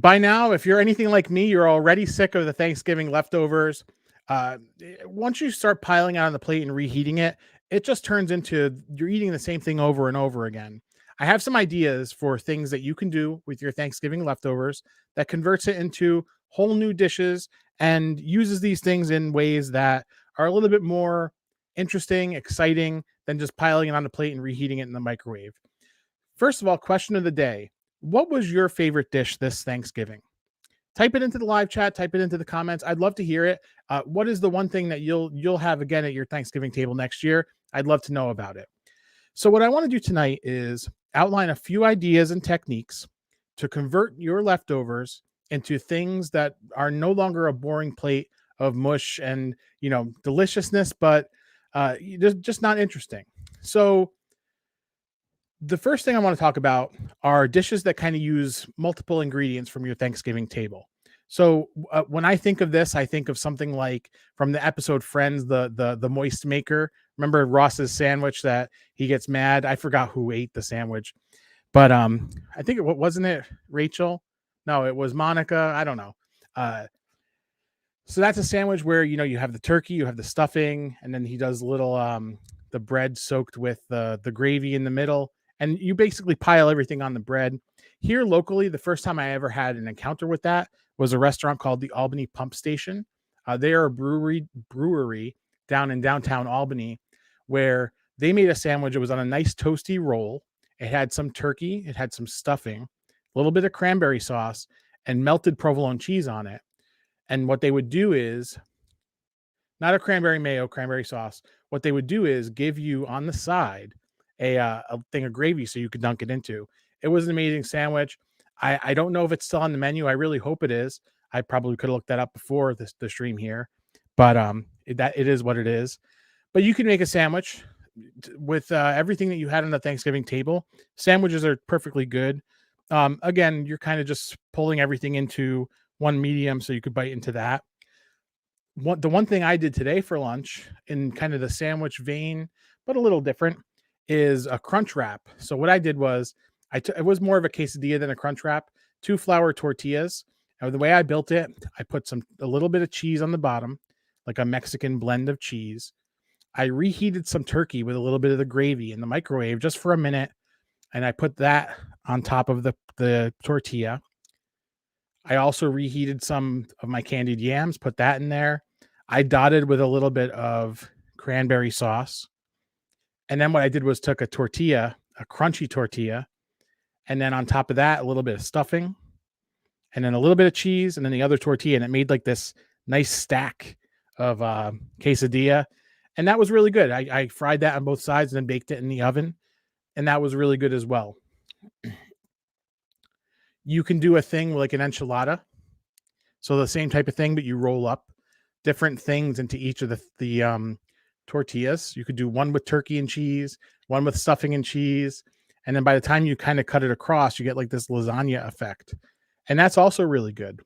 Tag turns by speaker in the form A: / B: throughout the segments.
A: By now, if you're anything like me, you're already sick of the Thanksgiving leftovers. Once you start piling it on the plate and reheating it, it just turns into you're eating the same thing over and over again. I have some ideas for things that you can do with your Thanksgiving leftovers that converts it into whole new dishes and uses these things in ways that are a little bit more interesting, exciting than just piling it on the plate and reheating it in the microwave. First of all, question of the day. What was your favorite dish this Thanksgiving? Type it into the live chat, type it into the comments. I'd love to hear it. What is the one thing that you'll have again at your Thanksgiving table next year? I'd love to know about it. So what I want to do tonight is outline a few ideas and techniques to convert your leftovers into things that are no longer a boring plate of mush and deliciousness, but just not interesting. So the first thing I want to talk about are dishes that kind of use multiple ingredients from your Thanksgiving table. So when I think of this, I think of something like from the episode Friends, the moist maker. Remember Ross's sandwich that he gets mad? I forgot who ate the sandwich, but I think wasn't it Rachel? No, it was Monica. I don't know. So that's a sandwich where you have the turkey, you have the stuffing, and then he does little the bread soaked with the gravy in the middle. And you basically pile everything on the bread. Here locally, the first time I ever had an encounter with that was a restaurant called the Albany Pump Station. They are a brewery down in downtown Albany, where they made a sandwich. It was on a nice toasty roll. It had some turkey, it had some stuffing, a little bit of cranberry sauce, and melted provolone cheese on it. And what they would do is, not a cranberry mayo, cranberry sauce. What they would do is give you on the side a thing of gravy so you could dunk it into. It was an amazing sandwich. I don't know if it's still on the menu. I really hope it is. I probably could have looked that up before the stream here, but it is what it is. But you can make a sandwich with everything that you had on the Thanksgiving table. Sandwiches are perfectly good. Again, you're kind of just pulling everything into one medium so you could bite into that. The one thing I did today for lunch in kind of the sandwich vein, but a little different, is a Crunchwrap. So what I did was it was more of a quesadilla than a Crunchwrap. 2 flour tortillas. Now, the way I built it, I put a little bit of cheese on the bottom, like a Mexican blend of cheese. I reheated some turkey with a little bit of the gravy in the microwave just for a minute, and I put that on top of the tortilla. I also reheated some of my candied yams, put that in there. I dotted with a little bit of cranberry sauce. And then what I did was took a tortilla, a crunchy tortilla, and then on top of that, a little bit of stuffing, and then a little bit of cheese, and then the other tortilla, and it made like this nice stack of quesadilla. And that was really good. I fried that on both sides and then baked it in the oven, and that was really good as well. You can do a thing like an enchilada. So the same type of thing, but you roll up different things into each of the tortillas. You could do one with turkey and cheese, one with stuffing and cheese. And then by the time you kind of cut it across, you get like this lasagna effect. And that's also really good.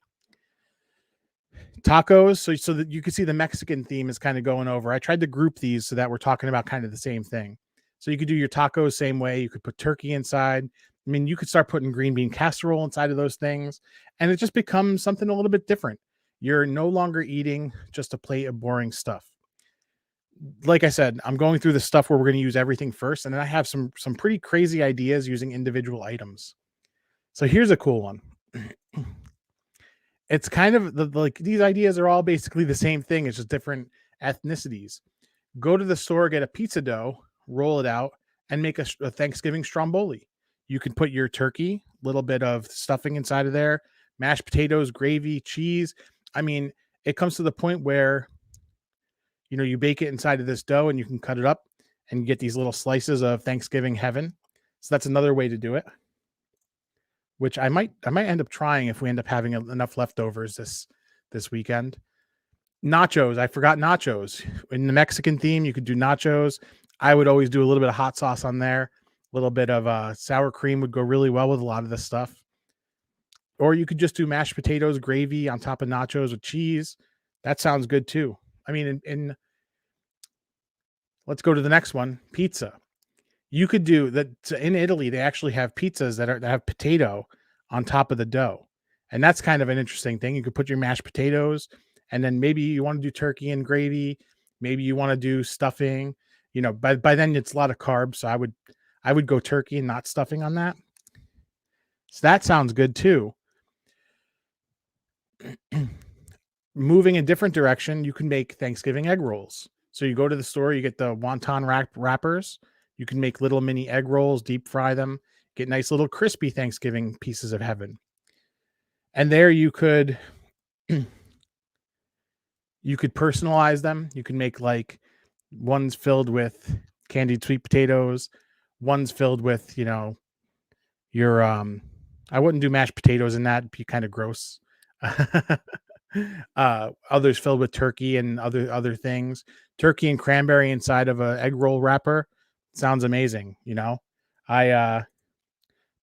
A: Tacos, so that you can see the Mexican theme is kind of going over. I tried to group these so that we're talking about kind of the same thing. So you could do your tacos same way. You could put turkey inside. I mean, you could start putting green bean casserole inside of those things, and it just becomes something a little bit different. You're no longer eating just a plate of boring stuff. Like I said, I'm going through the stuff where we're going to use everything first, and then I have some pretty crazy ideas using individual items. So here's a cool one. It's kind of like these ideas are all basically the same thing. It's just different ethnicities. Go to the store, get a pizza dough, roll it out, and make a Thanksgiving Stromboli. You can put your turkey, a little bit of stuffing inside of there, mashed potatoes, gravy, cheese. I mean, it comes to the point where you bake it inside of this dough and you can cut it up and you get these little slices of Thanksgiving heaven. So that's another way to do it, which I might end up trying if we end up having enough leftovers this weekend. Nachos. I forgot nachos. In the Mexican theme, you could do nachos. I would always do a little bit of hot sauce on there. A little bit of sour cream would go really well with a lot of this stuff. Or you could just do mashed potatoes, gravy on top of nachos with cheese. That sounds good too. I mean, let's go to the next one, pizza. You could do that. In Italy, they actually have pizzas that have potato on top of the dough. And that's kind of an interesting thing. You could put your mashed potatoes, and then maybe you want to do turkey and gravy. Maybe you want to do stuffing. By then it's a lot of carbs, so I would go turkey and not stuffing on that. So that sounds good too. Moving a different direction, you can make Thanksgiving egg rolls. So you go to the store, you get the wonton wrappers. You can make little mini egg rolls, deep fry them, get nice little crispy Thanksgiving pieces of heaven. And there you could personalize them. You can make like ones filled with candied sweet potatoes, ones filled with, your I wouldn't do mashed potatoes in that, it'd be kind of gross. Others filled with turkey and other things. Turkey and cranberry inside of a egg roll wrapper sounds amazing. I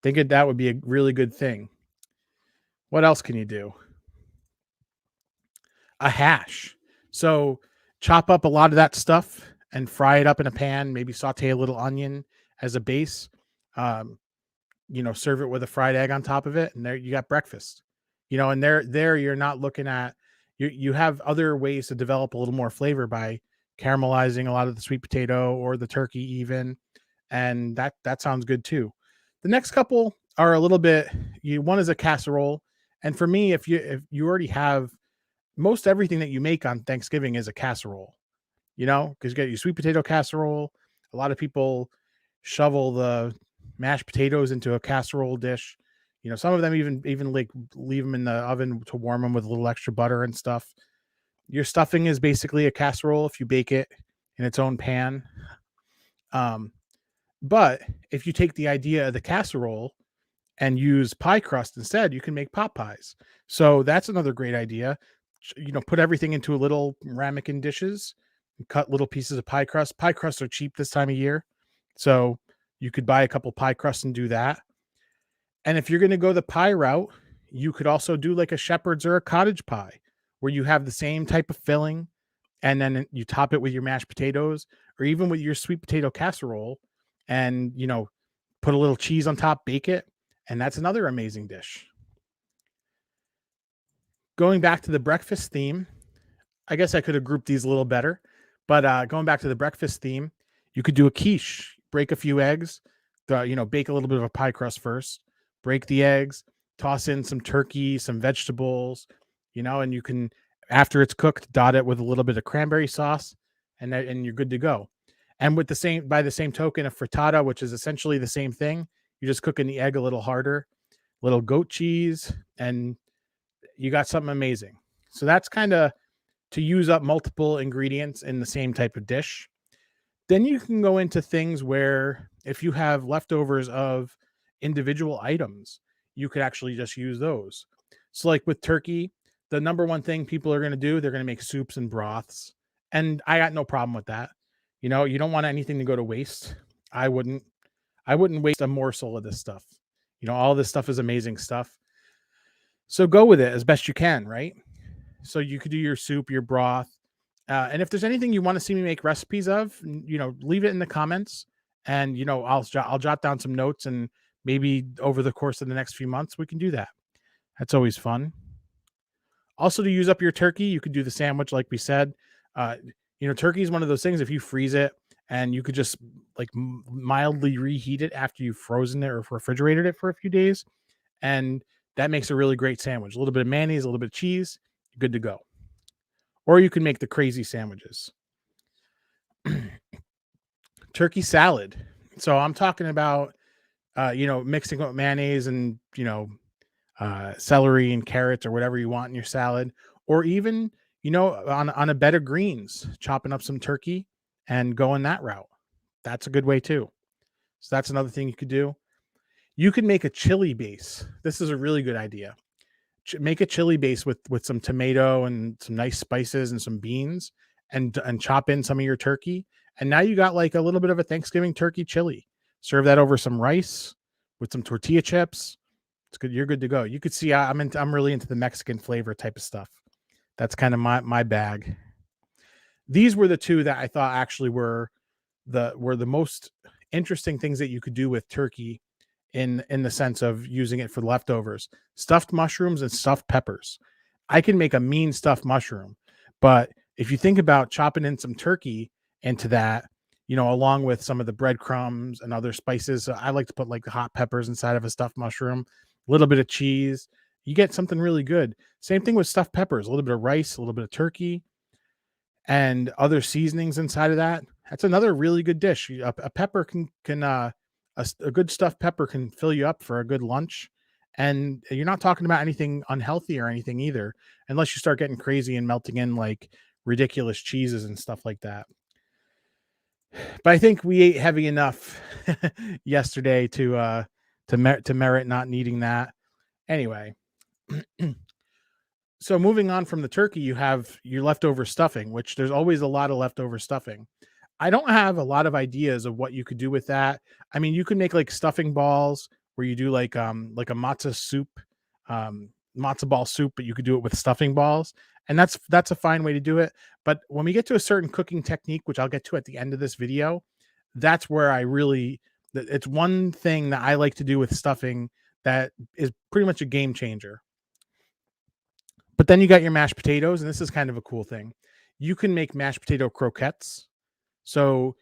A: think that would be a really good thing. What else can you do? A hash. So chop up a lot of that stuff and fry it up in a pan. Maybe saute a little onion as a base. Um, serve it with a fried egg on top of it, and there you got breakfast. And there you're not looking at you have other ways to develop a little more flavor by caramelizing a lot of the sweet potato or the turkey even, and that sounds good too. The next couple are a little bit one is a casserole, and for me, if you already have most everything that you make on Thanksgiving is a casserole, because you got your sweet potato casserole. A lot of people shovel the mashed potatoes into a casserole dish. Some of them even like leave them in the oven to warm them with a little extra butter and stuff. Your stuffing is basically a casserole if you bake it in its own pan. But if you take the idea of the casserole and use pie crust instead, you can make pot pies. So that's another great idea. Put everything into a little ramekin dishes, and cut little pieces of pie crust. Pie crusts are cheap this time of year, so you could buy a couple pie crusts and do that. And if you're going to go the pie route, you could also do like a shepherd's or a cottage pie, where you have the same type of filling, and then you top it with your mashed potatoes, or even with your sweet potato casserole, and put a little cheese on top, bake it, and that's another amazing dish. Going back to the breakfast theme, I guess I could have grouped these a little better, but going back to the breakfast theme, you could do a quiche. Break a few eggs, bake a little bit of a pie crust first, break the eggs, toss in some turkey, some vegetables, and you can, after it's cooked, dot it with a little bit of cranberry sauce, and you're good to go. And by the same token, a frittata, which is essentially the same thing, you're just cooking the egg a little harder, little goat cheese, and you got something amazing. So that's kind of to use up multiple ingredients in the same type of dish. Then you can go into things where if you have leftovers of individual items, you could actually just use those. So like with turkey, the number one thing people are going to do, they're going to make soups and broths. And I got no problem with that. You don't want anything to go to waste. I wouldn't waste a morsel of this stuff. All this stuff is amazing stuff. So go with it as best you can, right? So you could do your soup, your broth. And if there's anything you want to see me make recipes of, leave it in the comments, and I'll jot down some notes, and maybe over the course of the next few months we can do that. That's always fun. Also, to use up your turkey, you could do the sandwich like we said. Turkey is one of those things, if you freeze it, and you could just like mildly reheat it after you've frozen it or refrigerated it for a few days, and that makes a really great sandwich. A little bit of mayonnaise, a little bit of cheese, good to go. Or you can make the crazy sandwiches. Turkey salad. So I'm talking about, mixing up mayonnaise and, celery and carrots or whatever you want in your salad. Or even, on a bed of greens, chopping up some turkey and going that route. That's a good way too. So that's another thing you could do. You can make a chili base. This is a really good idea. Make a chili base with some tomato and some nice spices and some beans, and chop in some of your turkey. And now you got like a little bit of a Thanksgiving turkey chili. Serve that over some rice with some tortilla chips. It's good. You're good to go. You could see I'm really into the Mexican flavor type of stuff. That's kind of my bag. These were the two that I thought actually were the most interesting things that you could do with turkey in the sense of using it for leftovers. Stuffed mushrooms and stuffed peppers. I can make a mean stuffed mushroom, but if you think about chopping in some turkey into that, along with some of the breadcrumbs and other spices, so I like to put like the hot peppers inside of a stuffed mushroom, a little bit of cheese. You get something really good. Same thing with stuffed peppers, a little bit of rice, a little bit of turkey, and other seasonings inside of that. That's another really good dish. A pepper a good stuffed pepper can fill you up for a good lunch, and you're not talking about anything unhealthy or anything either, unless you start getting crazy and melting in like ridiculous cheeses and stuff like that. But I think we ate heavy enough yesterday to merit not needing that. Anyway, so moving on from the turkey, you have your leftover stuffing, which there's always a lot of leftover stuffing. I don't have a lot of ideas of what you could do with that. I mean, you can make like stuffing balls where you do like a matzo soup, matzo ball soup, but you could do it with stuffing balls. And that's a fine way to do it. But when we get to a certain cooking technique, which I'll get to at the end of this video, that's where it's one thing that I like to do with stuffing that is pretty much a game changer. But then you got your mashed potatoes, and this is kind of a cool thing. You can make mashed potato croquettes. So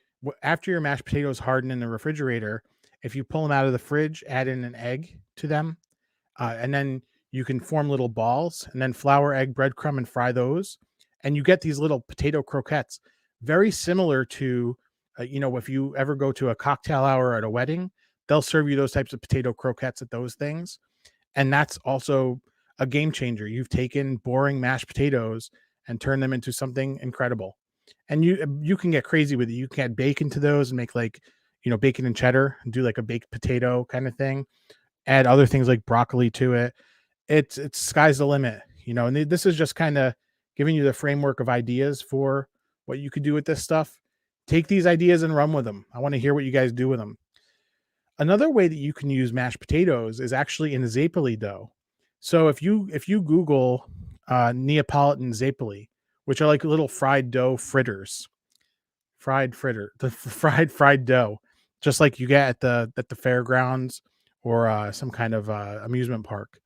A: after your mashed potatoes harden in the refrigerator, if you pull them out of the fridge, add in an egg to them, and then you can form little balls, and then flour, egg, breadcrumb, and fry those, and you get these little potato croquettes, very similar to, if you ever go to a cocktail hour at a wedding, they'll serve you those types of potato croquettes at those things, and that's also a game changer. You've taken boring mashed potatoes and turned them into something incredible. And you can get crazy with it. You can add bacon to those and make like, bacon and cheddar and do like a baked potato kind of thing. Add other things like broccoli to it. It's sky's the limit, and this is just kind of giving you the framework of ideas for what you could do with this stuff. Take these ideas and run with them. I want to hear what you guys do with them. Another way that you can use mashed potatoes is actually in zeppoli dough. So if you Google Neapolitan zeppoli, which are like little fried dough fritters, fried dough, just like you get at the fairgrounds or some kind of amusement park.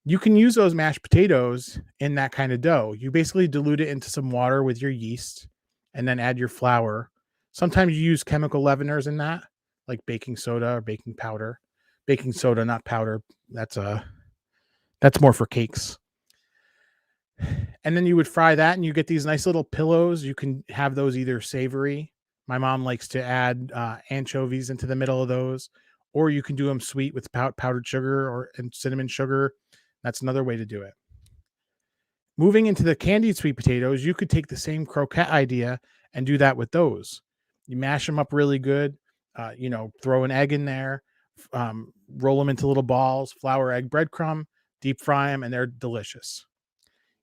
A: You can use those mashed potatoes in that kind of dough. You basically dilute it into some water with your yeast and then add your flour. Sometimes you use chemical leaveners in that, like baking soda or baking powder. Baking soda, not powder. That's more for cakes. And then you would fry that and you get these nice little pillows. You can have those either savory. My mom likes to add anchovies into the middle of those, or you can do them sweet with powdered sugar and cinnamon sugar. That's another way to do it. Moving into the candied sweet potatoes, you could take the same croquette idea and do that with those. You mash them up really good, throw an egg in there, roll them into little balls, flour, egg, breadcrumb, deep fry them, and they're delicious.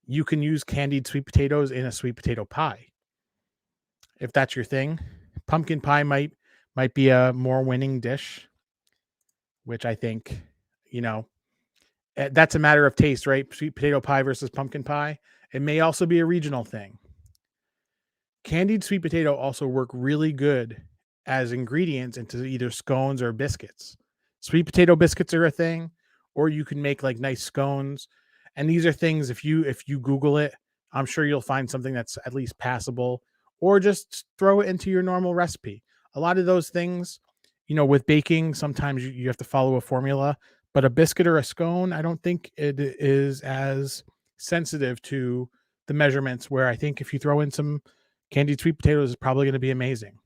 A: You can use candied sweet potatoes in a sweet potato pie. If that's your thing. Pumpkin pie might be a more winning dish, which I think, that's a matter of taste, right? Sweet potato pie versus pumpkin pie. It may also be a regional thing. Candied sweet potato also work really good as ingredients into either scones or biscuits. Sweet potato biscuits are a thing, or you can make like nice scones. And these are things, if you Google it, I'm sure you'll find something that's at least passable, or just throw it into your normal recipe. A lot of those things, with baking, sometimes you have to follow a formula, but a biscuit or a scone, I don't think it is as sensitive to the measurements, where I think if you throw in some candied sweet potatoes, it's probably going to be amazing.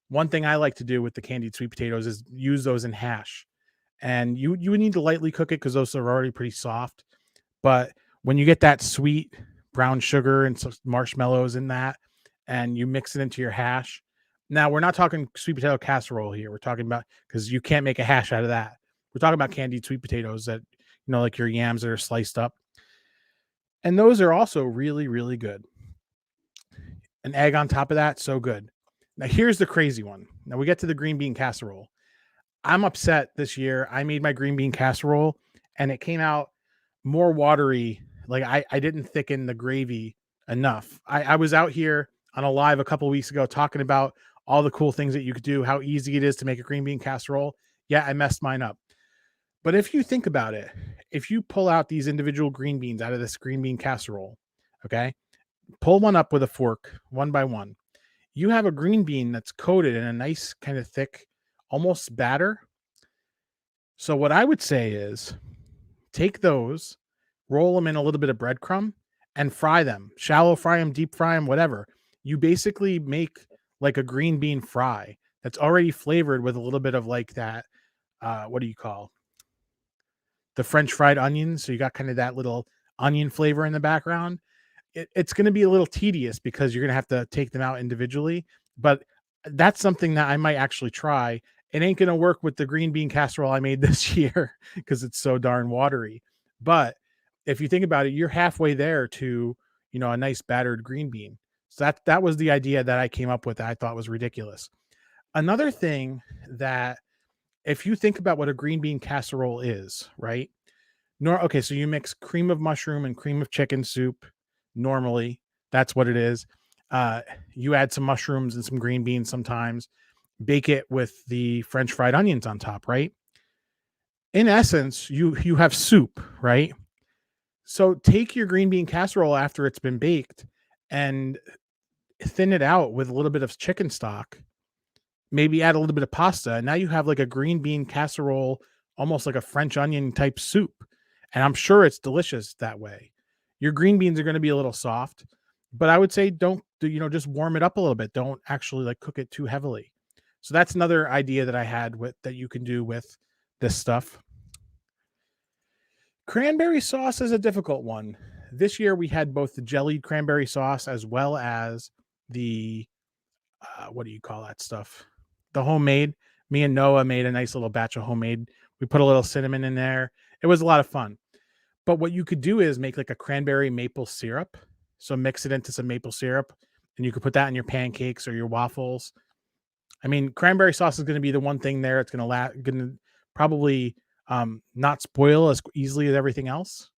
A: One thing I like to do with the candied sweet potatoes is use those in hash. And you would need to lightly cook it because those are already pretty soft. But when you get that sweet brown sugar and some marshmallows in that, and you mix it into your hash. Now, we're not talking sweet potato casserole here. We're talking about, because you can't make a hash out of that. We're talking about candied sweet potatoes that, like your yams that are sliced up. And those are also really, really good. An egg on top of that, so good. Now, here's the crazy one. Now, we get to the green bean casserole. I'm upset this year. I made my green bean casserole and it came out more watery. Like I didn't thicken the gravy enough. I was out here on a live a couple weeks ago talking about all the cool things that you could do, how easy it is to make a green bean casserole. Yeah, I messed mine up. But if you think about it, if you pull out these individual green beans out of this green bean casserole, okay, pull one up with a fork one by one. You have a green bean that's coated in a nice kind of thick, almost batter. So what I would say is take those, roll them in a little bit of breadcrumb and fry them. Shallow fry them, deep fry them, whatever. You basically make like a green bean fry that's already flavored with a little bit of like that what do you call the French fried onions? So you got kind of that little onion flavor in the background. It's going to be a little tedious because you're going to have to take them out individually, but that's something that I might actually try. It ain't going to work with the green bean casserole I made this year because it's so darn watery. But if you think about it, you're halfway there to, a nice battered green bean. So that was the idea that I came up with that I thought was ridiculous. Another thing that if you think about what a green bean casserole is, right? Okay, so you mix cream of mushroom and cream of chicken soup. Normally, that's what it is. Uh, you add some mushrooms and some green beans sometimes. Bake it with the French fried onions on top, right? In essence, you have soup, right? So take your green bean casserole after it's been baked and thin it out with a little bit of chicken stock. Maybe add a little bit of pasta, and now you have like a green bean casserole, almost like a French onion type soup. And I'm sure it's delicious that way. Your green beans are going to be a little soft, but I would say don't just warm it up a little bit. Don't actually like cook it too heavily. So that's another idea that I had with that you can do with this stuff. Cranberry sauce is a difficult one. This year we had both the jellied cranberry sauce as well as the what do you call that stuff? The homemade. Me and Noah made a nice little batch of homemade. We put a little cinnamon in there. It was a lot of fun. But what you could do is make like a cranberry maple syrup. So mix it into some maple syrup and you could put that in your pancakes or your waffles. I mean, cranberry sauce is going to be the one thing there. It's going to probably not spoil as easily as everything else.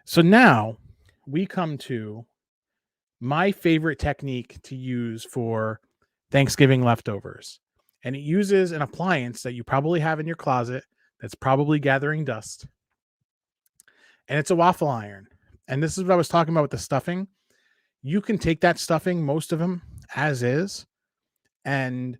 A: So now we come to my favorite technique to use for Thanksgiving leftovers. And it uses an appliance that you probably have in your closet that's probably gathering dust. And it's a waffle iron. And this is what I was talking about with the stuffing. You can take that stuffing, most of them as is, and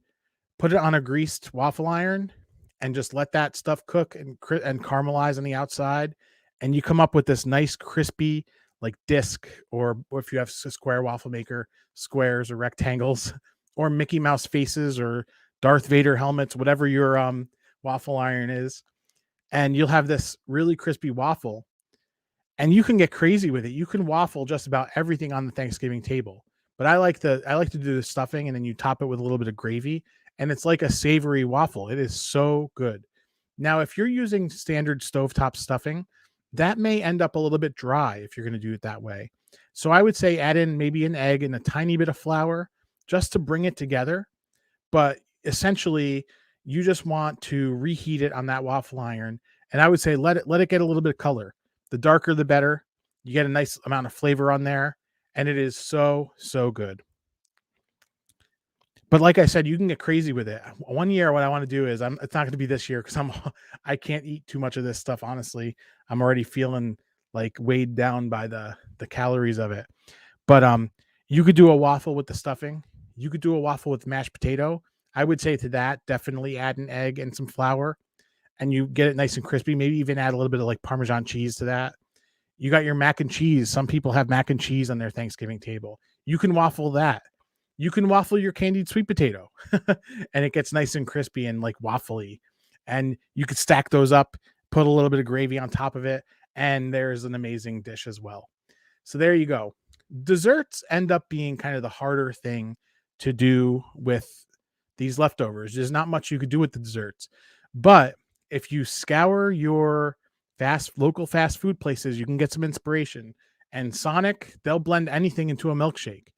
A: put it on a greased waffle iron and just let that stuff cook and caramelize on the outside. And you come up with this nice crispy like disc, or if you have a square waffle maker, squares or rectangles, or Mickey Mouse faces or Darth Vader helmets, whatever your waffle iron is. And you'll have this really crispy waffle. And you can get crazy with it. You can waffle just about everything on the Thanksgiving table. But I like to do the stuffing and then you top it with a little bit of gravy. And it's like a savory waffle. It is so good. Now, if you're using standard stovetop stuffing, that may end up a little bit dry if you're going to do it that way. So I would say add in maybe an egg and a tiny bit of flour just to bring it together. But essentially, you just want to reheat it on that waffle iron. And I would say let it get a little bit of color. The darker, the better. You get a nice amount of flavor on there. And it is so, so good. But like I said, you can get crazy with it. One year, what I want to do is it's not going to be this year because I can't eat too much of this stuff. Honestly, I'm already feeling like weighed down by the calories of it. But you could do a waffle with the stuffing. You could do a waffle with mashed potato. I would say to that, definitely add an egg and some flour, and you get it nice and crispy. Maybe even add a little bit of like Parmesan cheese to that. You got your mac and cheese. Some people have mac and cheese on their Thanksgiving table. You can waffle that. You can waffle your candied sweet potato and it gets nice and crispy and like waffly. And you could stack those up, put a little bit of gravy on top of it, and there's an amazing dish as well. So there you go. Desserts end up being kind of the harder thing to do with these leftovers. There's not much you could do with the desserts. But if you scour your local fast food places, you can get some inspiration. And Sonic, they'll blend anything into a milkshake.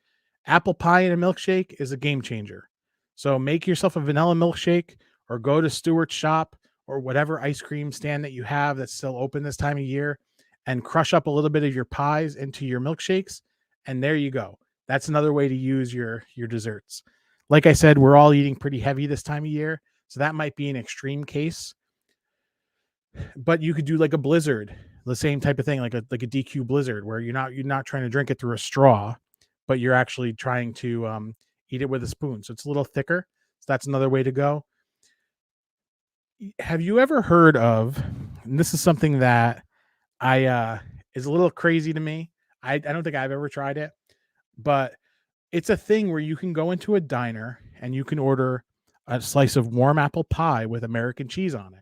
A: Apple pie in a milkshake is a game changer. So make yourself a vanilla milkshake or go to Stewart's shop or whatever ice cream stand that you have that's still open this time of year and crush up a little bit of your pies into your milkshakes. And there you go. That's another way to use your desserts. Like I said, we're all eating pretty heavy this time of year, so that might be an extreme case. But you could do like a blizzard, the same type of thing, like a DQ blizzard, where you're not trying to drink it through a straw, but you're actually trying to eat it with a spoon. So it's a little thicker. So that's another way to go. Have you ever heard of? And this is something that I is a little crazy to me. I don't think I've ever tried it, but it's a thing where you can go into a diner and you can order a slice of warm apple pie with American cheese on it.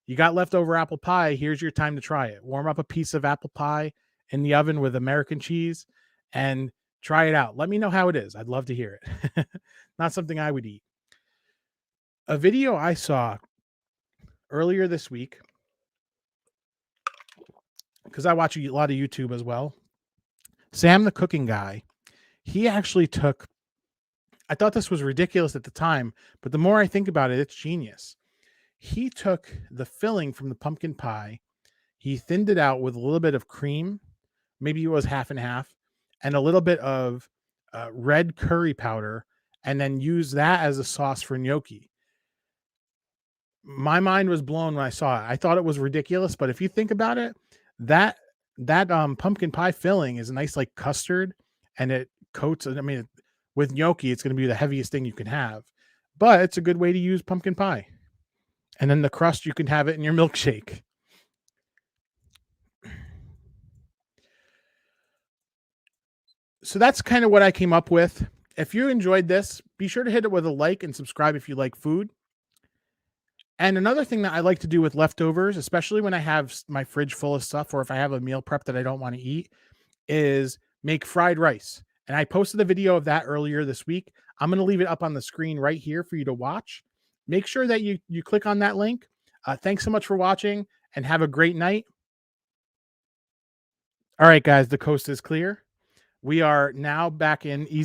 A: You got leftover apple pie, here's your time to try it. Warm up a piece of apple pie in the oven with American cheese and try it out. Let me know how it is. I'd love to hear it. Not something I would eat. A video I saw earlier this week, because I watch a lot of YouTube as well. Sam, the cooking guy, he actually took, I thought this was ridiculous at the time, but the more I think about it, it's genius. He took the filling from the pumpkin pie, he thinned it out with a little bit of cream, maybe it was half and half, and a little bit of red curry powder, and then used that as a sauce for gnocchi. My mind was blown when I saw it. I thought it was ridiculous, but if you think about it, that that pumpkin pie filling is a nice like custard, and it coats. I mean, with gnocchi, it's going to be the heaviest thing you can have, but it's a good way to use pumpkin pie. And then the crust, you can have it in your milkshake. So that's kind of what I came up with. If you enjoyed this, be sure to hit it with a like and subscribe if you like food. And another thing that I like to do with leftovers, especially when I have my fridge full of stuff or if I have a meal prep that I don't want to eat, is make fried rice. And I posted a video of that earlier this week. I'm going to leave it up on the screen right here for you to watch. Make sure that you click on that link. Thanks so much for watching and have a great night. All right, guys, the coast is clear. We are now back in easy.